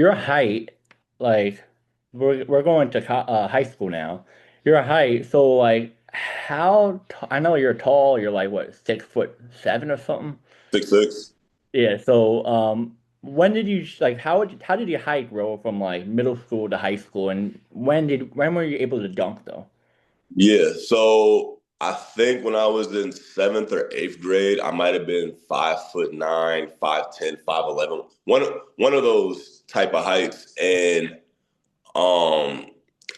Your height, like we're going to high school now. Your height, so like how t I know you're tall. You're like what 6'7" or something. 6'6". Yeah. So when did you like how did your height grow from like middle school to high school, and when were you able to dunk though? Yeah, so I think when I was in seventh or eighth grade, I might have been 5'9", 5'10", 5'11", one of those type of heights. And um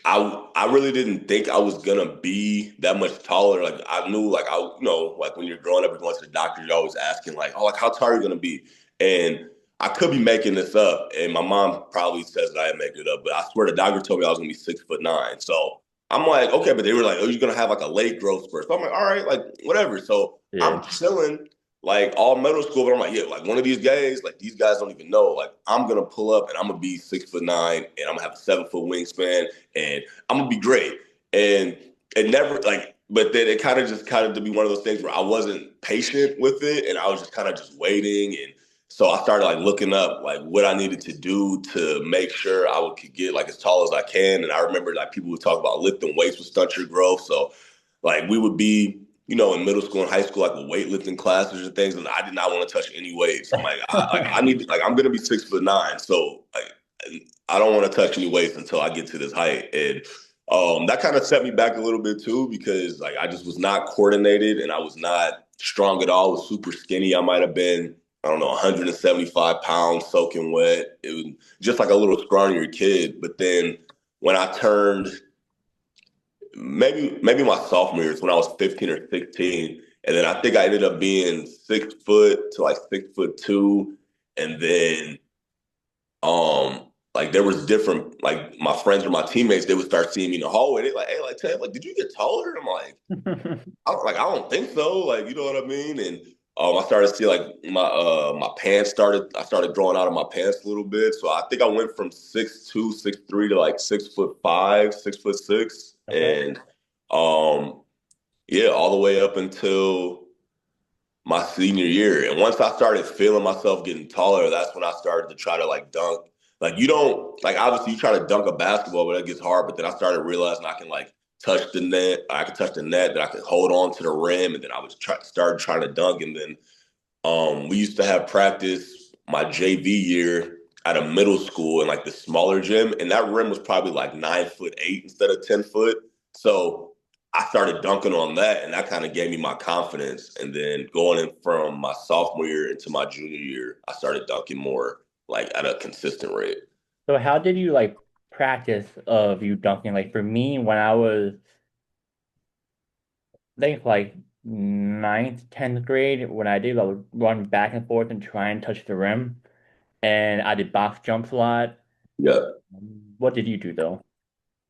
I really didn't think I was gonna be that much taller. Like I knew like like when you're growing up, you're going to the doctor, you're always asking like, oh, like how tall are you gonna be? And I could be making this up, and my mom probably says that I am making it up, but I swear the doctor told me I was gonna be 6'9". So I'm like, okay, but they were like, oh, you're gonna have like a late growth spurt. So I'm like, all right, like whatever. So Yeah. I'm chilling like all middle school, but I'm like, yeah, like one of these days, like these guys don't even know. Like I'm gonna pull up and I'm gonna be 6'9", and I'm gonna have a 7 foot wingspan, and I'm gonna be great. And it never like, but then it kind of to be one of those things where I wasn't patient with it, and I was just kind of just waiting. And so I started like looking up like what I needed to do to make sure could get like as tall as I can. And I remember like people would talk about lifting weights with stunt your growth. So like we would be, in middle school and high school, like with weightlifting classes and things, and I did not want to touch any weights. I'm like, I need, like, I'm gonna be 6'9", so like, I don't want to touch any weights until I get to this height, and that kind of set me back a little bit too because like I just was not coordinated and I was not strong at all. I was super skinny. I might have been, I don't know, 175 pounds, soaking wet. It was just like a little scrawnier kid. But then when I turned maybe my sophomore year, when I was 15 or 16. And then I think I ended up being 6 foot to like 6'2". And then like there was different like my friends or my teammates, they would start seeing me in the hallway. They like, hey, like Ted, like, did you get taller? I'm like, I don't think so. Like, you know what I mean? And I started to see like my pants I started growing out of my pants a little bit. So I think I went from 6'2", 6'3" to like 6'5", 6'6". Okay. And um yeah, all the way up until my senior year. And once I started feeling myself getting taller, that's when I started to try to like dunk. Like you don't like obviously you try to dunk a basketball, but that gets hard. But then I started realizing I can like touch the net. I could touch the net, that I could hold on to the rim, and then I was started trying to dunk. And then we used to have practice my JV year at a middle school in like the smaller gym, and that rim was probably like 9'8" instead of 10 foot. So I started dunking on that, and that kind of gave me my confidence. And then going in from my sophomore year into my junior year, I started dunking more like at a consistent rate. So how did you like practice of you dunking? Like for me, when I was I think like ninth, 10th grade, when I would run back and forth and try and touch the rim. And I did box jumps a lot. Yeah. What did you do though?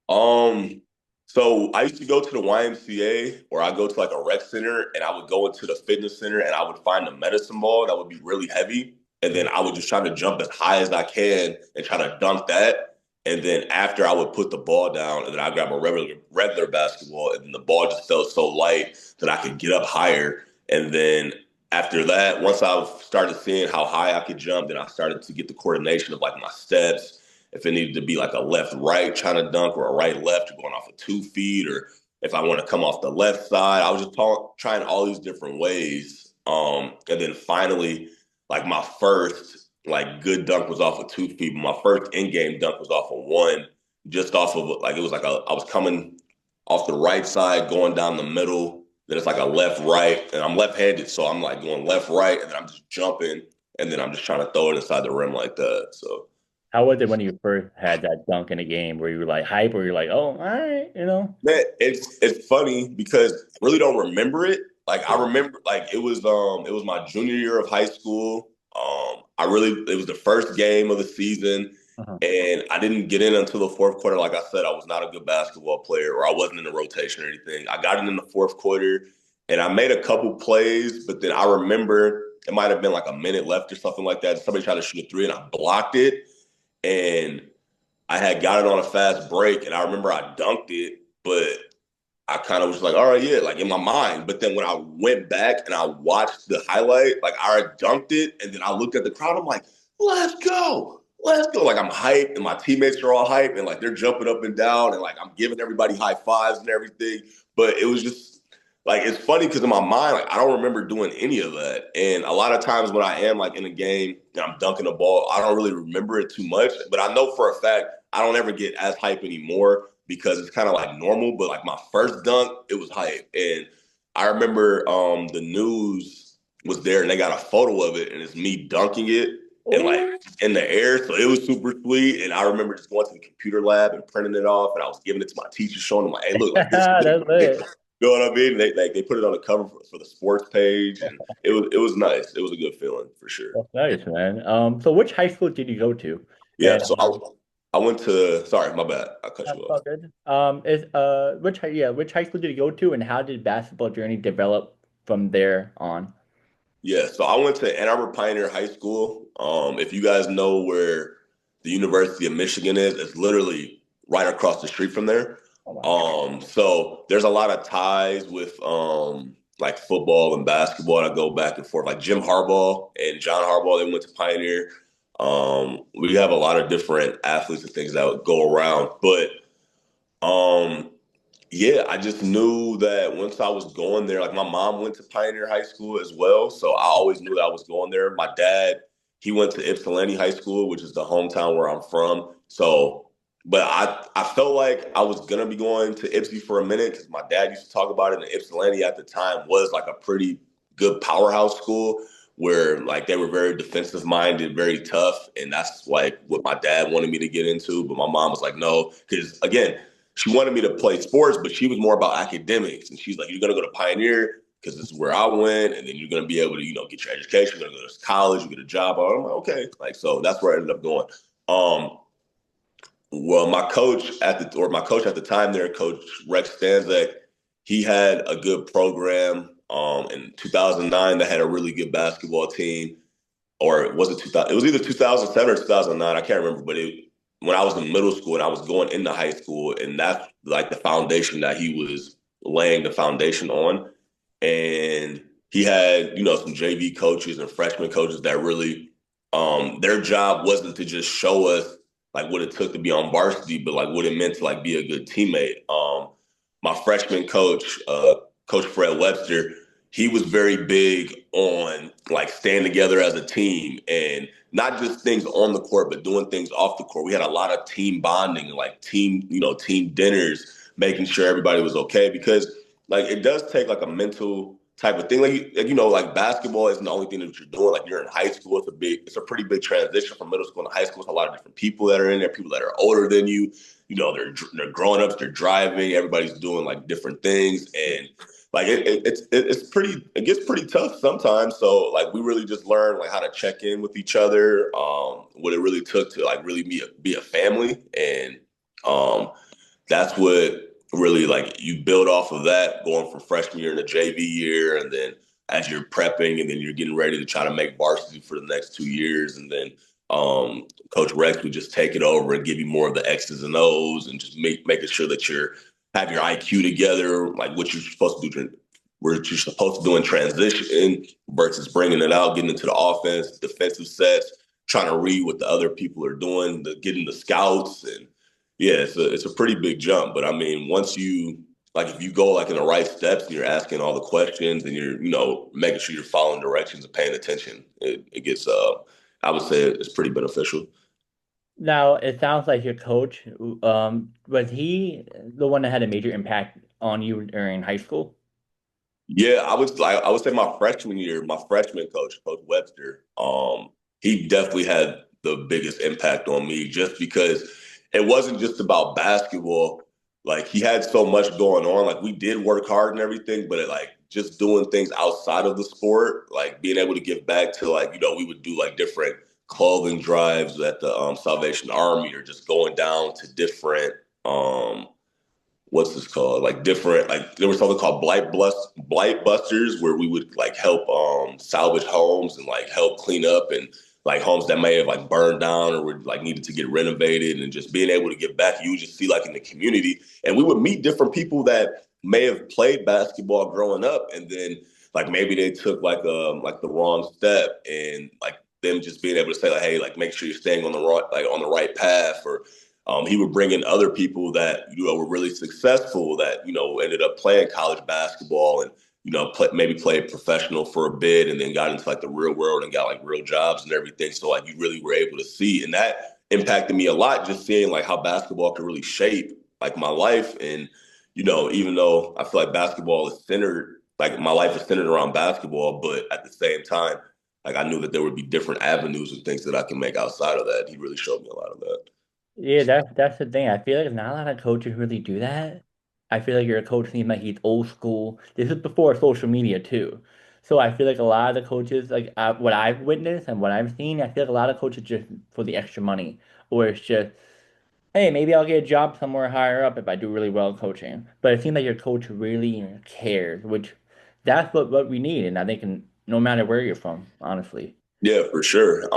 Um, so I used to go to the YMCA or I go to like a rec center and I would go into the fitness center and I would find a medicine ball that would be really heavy. And then I would just try to jump as high as I can and try to dunk that. And then after I would put the ball down and then I grab a regular basketball and then the ball just felt so light that I could get up higher. And then after that, once I started seeing how high I could jump, then I started to get the coordination of like my steps, if it needed to be like a left right trying to dunk or a right left going off of 2 feet, or if I want to come off the left side. I was just trying all these different ways. And then finally, like my first like good dunk was off of 2 feet, but my first in game dunk was off of one, just off of like it was like I was coming off the right side, going down the middle. Then it's like a left right, and I'm left handed, so I'm like going left right, and then I'm just jumping, and then I'm just trying to throw it inside the rim like that. So How was it when you first had that dunk in a game? Were you like hype or you're like, oh, all right, you know? man, it's funny because I really don't remember it. Like I remember like it was my junior year of high school. It was the first game of the season Uh-huh. and I didn't get in until the fourth quarter. Like I said, I was not a good basketball player or I wasn't in the rotation or anything. I got in the fourth quarter and I made a couple plays, but then I remember it might have been like a minute left or something like that. Somebody tried to shoot a three and I blocked it. And I had got it on a fast break, and I remember I dunked it, but I kind of was like, all right, yeah, like in my mind. But then when I went back and I watched the highlight, like I already dunked it, and then I looked at the crowd, I'm like, let's go. let's go. Like I'm hyped and my teammates are all hyped and like they're jumping up and down and like I'm giving everybody high fives and everything. But it was just like it's funny because in my mind, like I don't remember doing any of that. And a lot of times when I am like in a game and I'm dunking a ball, I don't really remember it too much. But I know for a fact I don't ever get as hype anymore because it's kind of like normal. But like my first dunk, it was hype. And I remember the news was there and they got a photo of it and it's me dunking it and like Oh, in the air. So it was super sweet. And I remember just going to the computer lab and printing it off. And I was giving it to my teacher, showing them like, hey, look, like this is that's it. it. You know what I mean? They put it on the cover for the sports page, and it was nice. It was a good feeling for sure. That's nice, man. So which high school did you go to? Yeah. And So I went to. Sorry, my bad. I cut that's you all off. good. Is which high school did you go to, and how did basketball journey develop from there on? Yeah, so I went to Ann Arbor Pioneer High School. If you guys know where the University of Michigan is, it's literally right across the street from there. Oh wow. So there's a lot of ties with like football and basketball. I go back and forth. Like Jim Harbaugh and John Harbaugh, they went to Pioneer. We have a lot of different athletes and things that would go around, but um, yeah, I just knew that once I was going there, like my mom went to Pioneer High School as well. So I always knew that I was going there. My dad, he went to Ypsilanti High School, which is the hometown where I'm from. So, but I felt like I was gonna be going to Ypsi for a minute because my dad used to talk about it. And Ypsilanti at the time was like a pretty good powerhouse school where like they were very defensive minded, very tough. And that's like what my dad wanted me to get into. But my mom was like, no, because again, she wanted me to play sports, but she was more about academics. And she's like, you're going to go to Pioneer because this is where I went. And then you're going to be able to, get your education. You're going to go to college, you get a job. I'm like, okay. Like, so that's where I ended up going. Um, well, my coach at the time there, Coach Rex Stanzak, he had a good program. In 2009, they had a really good basketball team or it wasn't 2000. It was either 2007 or 2009. I can't remember, but when I was in middle school and I was going into high school, and that's like the foundation that he was laying the foundation on. And he had, some JV coaches and freshman coaches that really, their job wasn't to just show us like what it took to be on varsity, but like what it meant to like be a good teammate. My freshman coach, Coach Fred Webster, he was very big on like staying together as a team and not just things on the court, but doing things off the court. We had a lot of team bonding, like team dinners, making sure everybody was okay because like it does take like a mental type of thing. Like basketball isn't the only thing that you're doing. Like you're in high school, it's a pretty big transition from middle school to high school. It's a lot of different people that are in there, people that are older than you. They're growing ups, they're driving, everybody's doing like different things, and like it gets pretty tough sometimes. So like we really just learned like how to check in with each other, what it really took to like really be a family, and um, that's what really like you build off of that going from freshman year into JV year, and then as you're prepping, and then you're getting ready to try to make varsity for the next 2 years, and then Coach Rex would just take it over and give you more of the X's and O's, and just making sure that you're have your IQ together, like what you're supposed to do, what you're supposed to do in transition versus bringing it out, getting into the offense, defensive sets, trying to read what the other people are doing, getting the scouts, and yeah, it's a pretty big jump. But I mean, once you like if you go like in the right steps and you're asking all the questions and you're making sure you're following directions and paying attention, it gets I would say it's pretty beneficial. Now it sounds like your coach, was he the one that had a major impact on you during high school? Yeah, I would say my freshman year, my freshman coach, Coach Webster, he definitely had the biggest impact on me just because it wasn't just about basketball. Like he had so much going on. Like we did work hard and everything, but like just doing things outside of the sport, like being able to give back to like, we would do like different clothing drives at the Salvation Army or just going down to different what's this called? Like different, like there was something called blight busters where we would like help salvage homes and like help clean up and like homes that may have like burned down or were like needed to get renovated and just being able to give back. You would just see like in the community, and we would meet different people that may have played basketball growing up, and then like maybe they took like the wrong step and like them just being able to say like, hey, like make sure you're staying on the right path, or he would bring in other people that were really successful that ended up playing college basketball and maybe played professional for a bit and then got into like the real world and got like real jobs and everything. So like you really were able to see, and that impacted me a lot, just seeing like how basketball could really shape like my life. And even though I feel like basketball is centered, like my life is centered around basketball, but at the same time, like I knew that there would be different avenues and things that I can make outside of that. He really showed me a lot of that. Yeah, that's the thing. I feel like not a lot of coaches really do that. I feel like your coach seems like he's old school. This is before social media too. So I feel like a lot of the coaches, like what I've witnessed and what I've seen, I feel like a lot of coaches just for the extra money, or it's just, hey, maybe I'll get a job somewhere higher up if I do really well coaching. But it seems like your coach really cares, which that's what we need, and I think no matter where you're from, honestly. Yeah, for sure.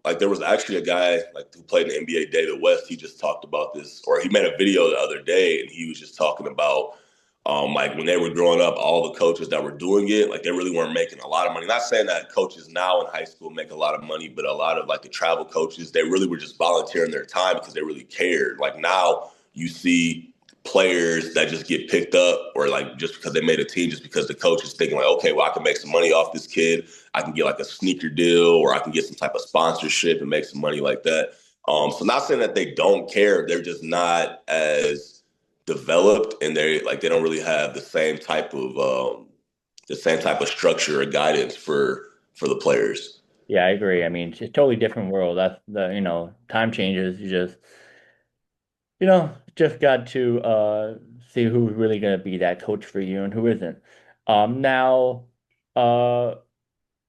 Like there was actually a guy like who played in the NBA, David West. He just talked about this, or he made a video the other day, and he was just talking about like when they were growing up, all the coaches that were doing it, like they really weren't making a lot of money. Not saying that coaches now in high school make a lot of money, but a lot of like the travel coaches, they really were just volunteering their time because they really cared. Like now you see players that just get picked up or like just because they made a team, just because the coach is thinking like, okay, well, I can make some money off this kid. I can get like a sneaker deal or I can get some type of sponsorship and make some money like that. So not saying that they don't care, they're just not as developed and they don't really have the same type of structure or guidance for the players. Yeah, I agree. I mean, it's a totally different world. That's time changes. Just got to see who's really gonna be that coach for you and who isn't. Now, uh,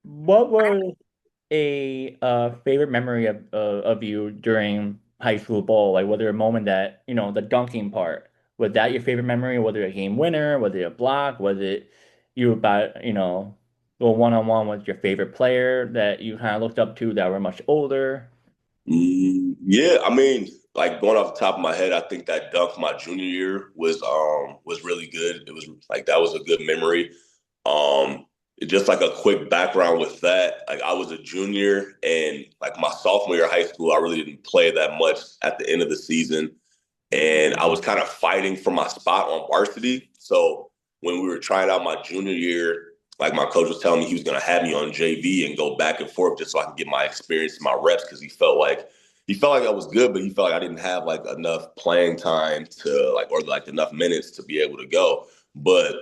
what was a favorite memory of you during high school ball? Like, was there a moment that, the dunking part, was that your favorite memory? Was it a game winner? Was it a block? Was it you about, go one-on-one with your favorite player that you kind of looked up to that were much older? Yeah, I mean, like going off the top of my head, I think that dunk my junior year was really good. It was like that was a good memory. Just like a quick background with that, like I was a junior and like my sophomore year of high school, I really didn't play that much at the end of the season and I was kind of fighting for my spot on varsity. So when we were trying out my junior year, like my coach was telling me he was going to have me on JV and go back and forth just so I can get my experience and my reps because he felt like I was good, but he felt like I didn't have like enough playing time to like or like enough minutes to be able to go. But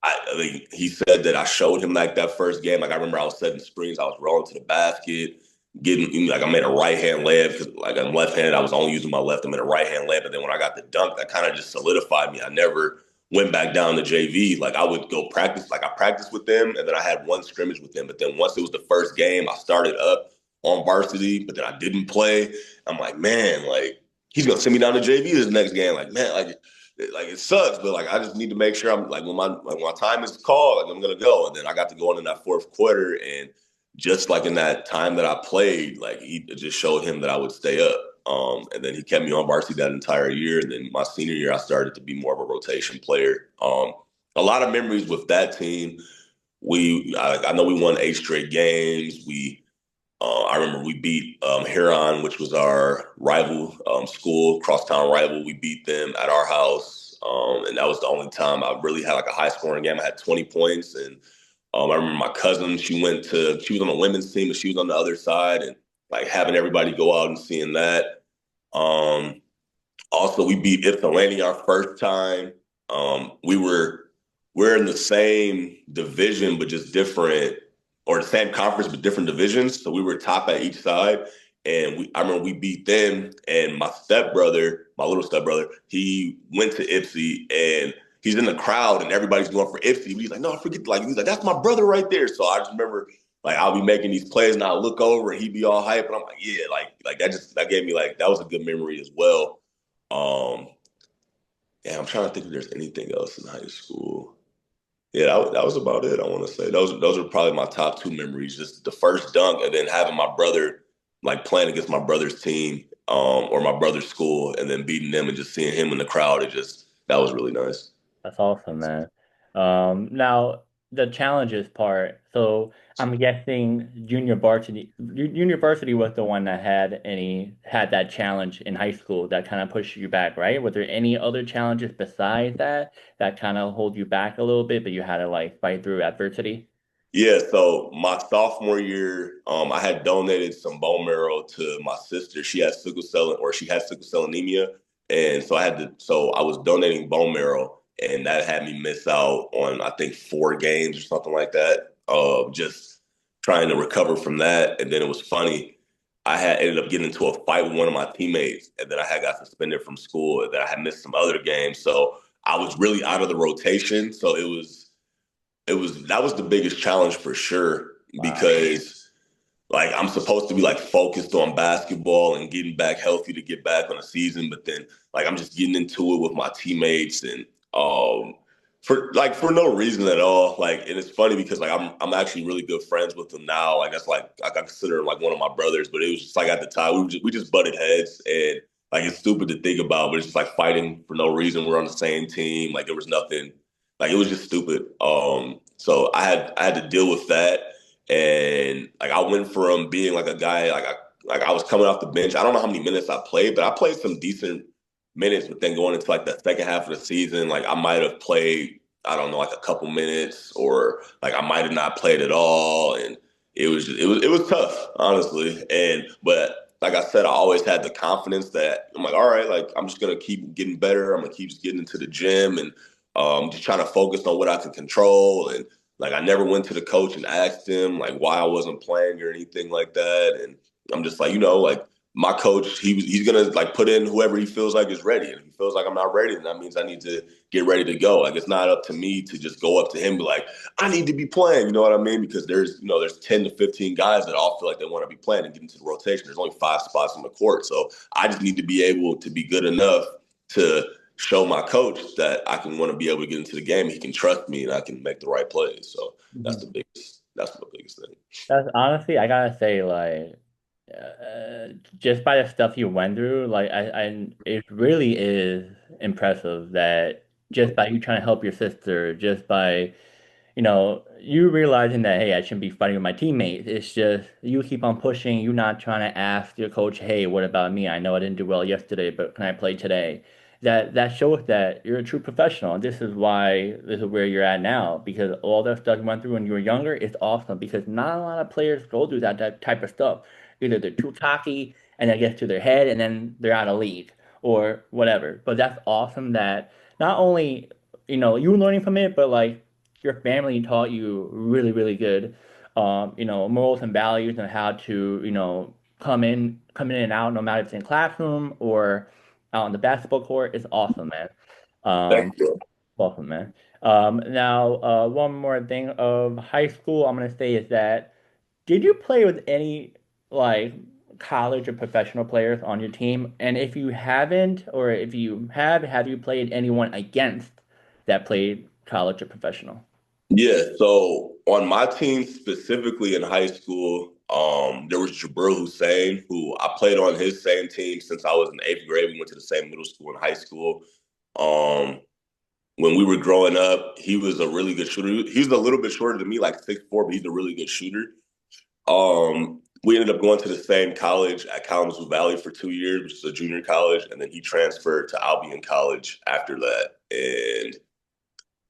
I mean, he said that I showed him like that first game. Like I remember I was setting screens, I was rolling to the basket, getting like I made a right hand layup because like I'm left handed. I was only using my left. I made a right hand layup, and then when I got the dunk, that kind of just solidified me. I never went back down to JV. Like I would go practice. Like I practiced with them, and then I had one scrimmage with them. But then once it was the first game, I started up on varsity, but then I didn't play. I'm like, man, like he's gonna send me down to JV this next game. Like man, like it sucks, but like I just need to make sure I'm like when my time is called, like I'm gonna go. And then I got to go in that fourth quarter, and just like in that time that I played, like he just showed him that I would stay up. And then he kept me on varsity that entire year. And then my senior year, I started to be more of a rotation player. A lot of memories with that team. I know we won 8 straight games. I remember we beat Huron, which was our rival school, crosstown rival. We beat them at our house, and that was the only time I really had like a high scoring game. I had 20 points, and I remember my cousin. She was on the women's team, and she was on the other side, and like having everybody go out and seeing that. Um, Also, we beat Ypsilanti our first time. We're in the same division, but just different, or the same conference, but different divisions. So we were top at each side. And I remember we beat them. And my little stepbrother, he went to Ipsy and he's in the crowd and everybody's going for Ipsy. He's like, no, I forget. Like, he's like, that's my brother right there. So I just remember like I'll be making these plays and I'll look over and he'd be all hype. And I'm like, yeah, like that gave me like, that was a good memory as well. Um, yeah, I'm trying to think if there's anything else in high school. Yeah, that was about it. I want to say those are probably my top two memories. Just the first dunk, and then having my brother like playing against my brother's team, or my brother's school, and then beating them and just seeing him in the crowd. That was really nice. That's awesome, man. Now. the challenges part. So I'm guessing junior varsity was the one that had that challenge in high school that kind of pushed you back, right? Was there any other challenges besides that that kind of hold you back a little bit, but you had to like fight through adversity? Yeah, so my sophomore year, I had donated some bone marrow to my sister. She had sickle cell anemia, and so I was donating bone marrow, and that had me miss out on I think 4 games or something like that. Just trying to recover from that, and then it was funny. I had ended up getting into a fight with one of my teammates, and then I had got suspended from school, and then I had missed some other games, so I was really out of the rotation. So that was the biggest challenge for sure Wow. because like I'm supposed to be like focused on basketball and getting back healthy to get back on the season, but then like I'm just getting into it with my teammates and um for no reason at all. Like and it's funny because like I'm actually really good friends with them now. Like that's like I consider him like one of my brothers, but it was just like at the time we just butted heads and like it's stupid to think about, but it's just like fighting for no reason. We're on the same team. Like there was nothing like it was just stupid. So I had to deal with that and like I went from being like a guy like I was coming off the bench. I don't know how many minutes I played, but I played some decent minutes. But then going into like the second half of the season, like I might have played I don't know like a couple minutes, or like I might have not played at all, and it was tough honestly. And but like I said, I always had the confidence that I'm like, all right, like I'm just gonna keep getting better. I'm gonna keep just getting into the gym and just trying to focus on what I can control and like I never went to the coach and asked him like why I wasn't playing or anything like that. And I'm just like, like my coach, he's gonna like put in whoever he feels like is ready. And if he feels like I'm not ready, then that means I need to get ready to go. Like it's not up to me to just go up to him and be like, I need to be playing. You know what I mean? Because there's 10 to 15 guys that all feel like they want to be playing and get into the rotation. There's only 5 spots on the court. So I just need to be able to be good enough to show my coach that I can want to be able to get into the game. He can trust me and I can make the right plays. So that's the biggest thing. That's honestly, I gotta say, like, uh, just by the stuff you went through, like, it really is impressive that just by you trying to help your sister, just by you realizing that, hey, I shouldn't be fighting with my teammates. It's just you keep on pushing. You're not trying to ask your coach, hey, what about me? I know I didn't do well yesterday, but can I play today? That shows that you're a true professional. And this is where you're at now, because all that stuff you went through when you were younger is awesome because not a lot of players go through that type of stuff. Either they're too cocky and it gets to their head and then they're out of league or whatever. But that's awesome that not only, you learning from it, but like your family taught you really, really good, morals and values and how to, come in and out, no matter if it's in classroom or out on the basketball court, is awesome, man. Um, Thank you. Awesome, man. Now, one more thing of high school, I'm gonna say is that did you play with any like college or professional players on your team? And if you haven't, or if you have you played anyone against that played college or professional? Yeah, so on my team specifically in high school, there was Jabril Hussein, who I played on his same team since I was in 8th grade. We went to the same middle school and high school. Um, when we were growing up, he was a really good shooter. He's a little bit shorter than me, like 6'4", but he's a really good shooter. We ended up going to the same college at Kalamazoo Valley for 2 years, which is a junior college, and then he transferred to Albion College after that. And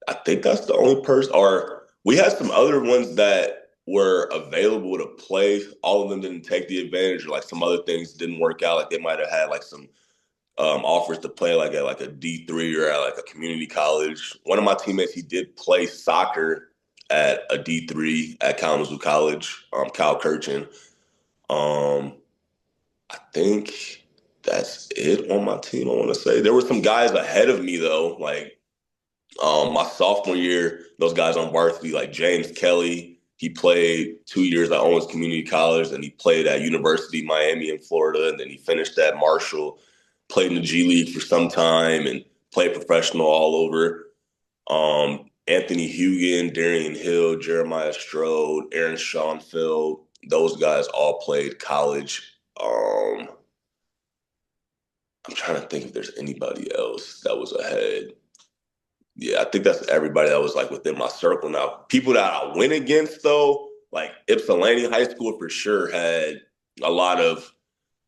I think that's the only person. Or we had some other ones that were available to play. All of them didn't take the advantage, or like some other things didn't work out. Like they might have had like some offers to play like at like a D3 or at like a community college. One of my teammates, he did play soccer at a D3 at Kalamazoo College, Cal Kirchin. Um, I think that's it on my team. I want to say there were some guys ahead of me though, like my sophomore year, those guys on varsity, like James Kelly, he played 2 years at Owens Community College, and he played at University of Miami in Florida, and then he finished at Marshall, played in the G League for some time, and played professional all over. Anthony Hugan, Darian Hill, Jeremiah Strode, Aaron Schoenfeld, those guys all played college. I'm trying to think if there's anybody else that was ahead. Yeah, I think that's everybody that was like within my circle. Now, people that I went against though, like Ypsilanti High School for sure had a lot of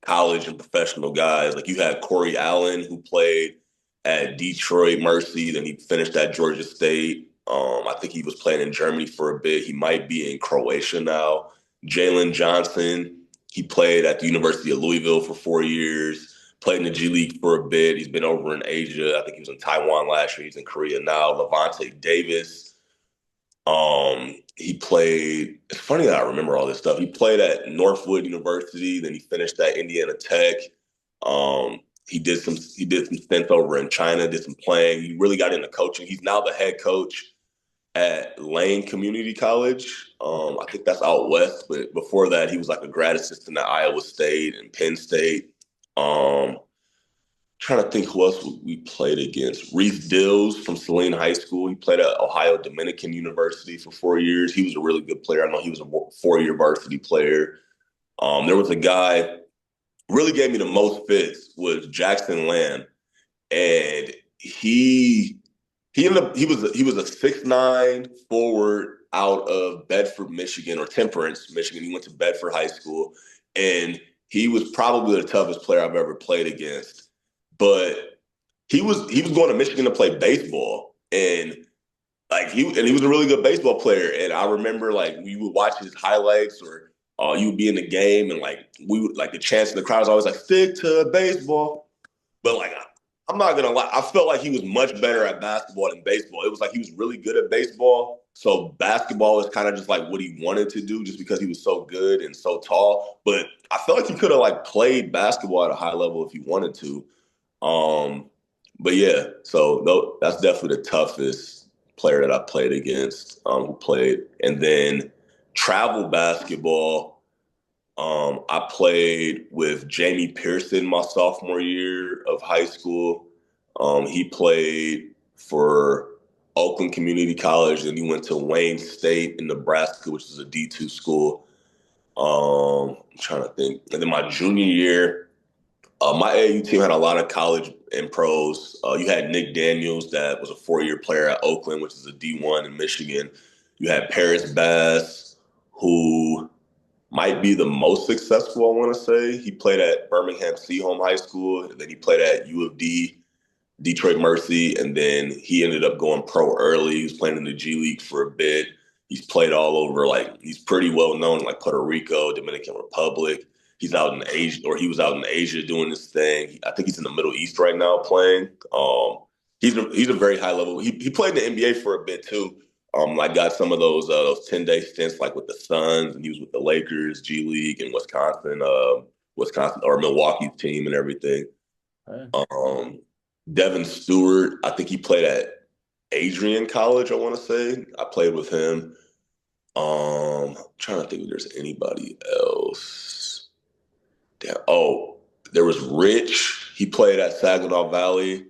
college and professional guys. Like you had Corey Allen who played at Detroit Mercy, then he finished at Georgia State. I think he was playing in Germany for a bit. He might be in Croatia now. Jalen Johnson, he played at the University of Louisville for 4 years, played in the G League for a bit. He's been over in Asia. I think he was in Taiwan last year. He's in Korea now. Levante Davis, he played. It's funny that I remember all this stuff. He played at Northwood University, then he finished at Indiana Tech. He did some stints over in China, did some playing. He really got into coaching. He's now the head coach at Lane Community College. I think that's out west, but before that, he was like a grad assistant at Iowa State and Penn State. Um, Trying to think who else we played against. Reese Dills from Saline High School. He played at Ohio Dominican University for 4 years. He was a really good player. I know he was a 4 year varsity player. There was a guy really gave me the most fits was Jackson Lamb, and he ended up he was a 6'9" forward out of Bedford, Michigan, or Temperance, Michigan. He went to Bedford High School, and he was probably the toughest player I've ever played against. But he was going to Michigan to play baseball, and he was a really good baseball player. And I remember like we would watch his highlights, or you would be in the game, and like we would like the chants in the crowd was always like stick to baseball. But like I'm not gonna lie, I felt like he was much better at basketball than baseball. It was like he was really good at baseball. So basketball is kind of just like what he wanted to do just because he was so good and so tall. But I felt like he could have like played basketball at a high level if he wanted to. Um, but yeah, so that's definitely the toughest player that I played against, who played. And then travel basketball, I played with Jamie Pearson my sophomore year of high school. He played for Oakland Community College, and he went to Wayne State in Nebraska, which is a D2 school. I'm trying to think. And then my junior year, my AAU team had a lot of college and pros. You had Nick Daniels, that was a 4 year player at Oakland, which is a D1 in Michigan. You had Paris Bass, who might be the most successful, I want to say. He played at Birmingham Seaholm High School, and then he played at U of D, Detroit Mercy, and then he ended up going pro early. He was playing in the G League for a bit. He's played all over, like he's pretty well known in like Puerto Rico, Dominican Republic. He's out in Asia, or he was out in Asia doing this thing. I think he's in the Middle East right now playing. He's a very high level. He played in the NBA for a bit too. I got some of those 10-day stints like with the Suns, and he was with the Lakers, G League, and Wisconsin or Milwaukee's team and everything. Huh? Um, Devin Stewart, I think he played at Adrian College, I want to say. I played with him. Trying to think if there's anybody else. Damn. Oh, there was Rich. He played at Saginaw Valley.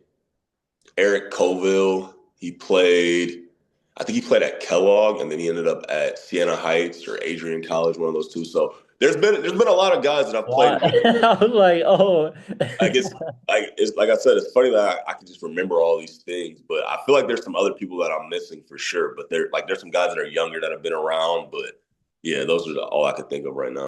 Eric Colville. I think he played at Kellogg, and then he ended up at Siena Heights or Adrian College, one of those two. So there's been a lot of guys that I've played Wow. with. I was like, oh. It's like I said, it's funny that I can just remember all these things, but I feel like there's some other people that I'm missing for sure. But there's some guys that are younger that have been around, but yeah, those are all I could think of right now.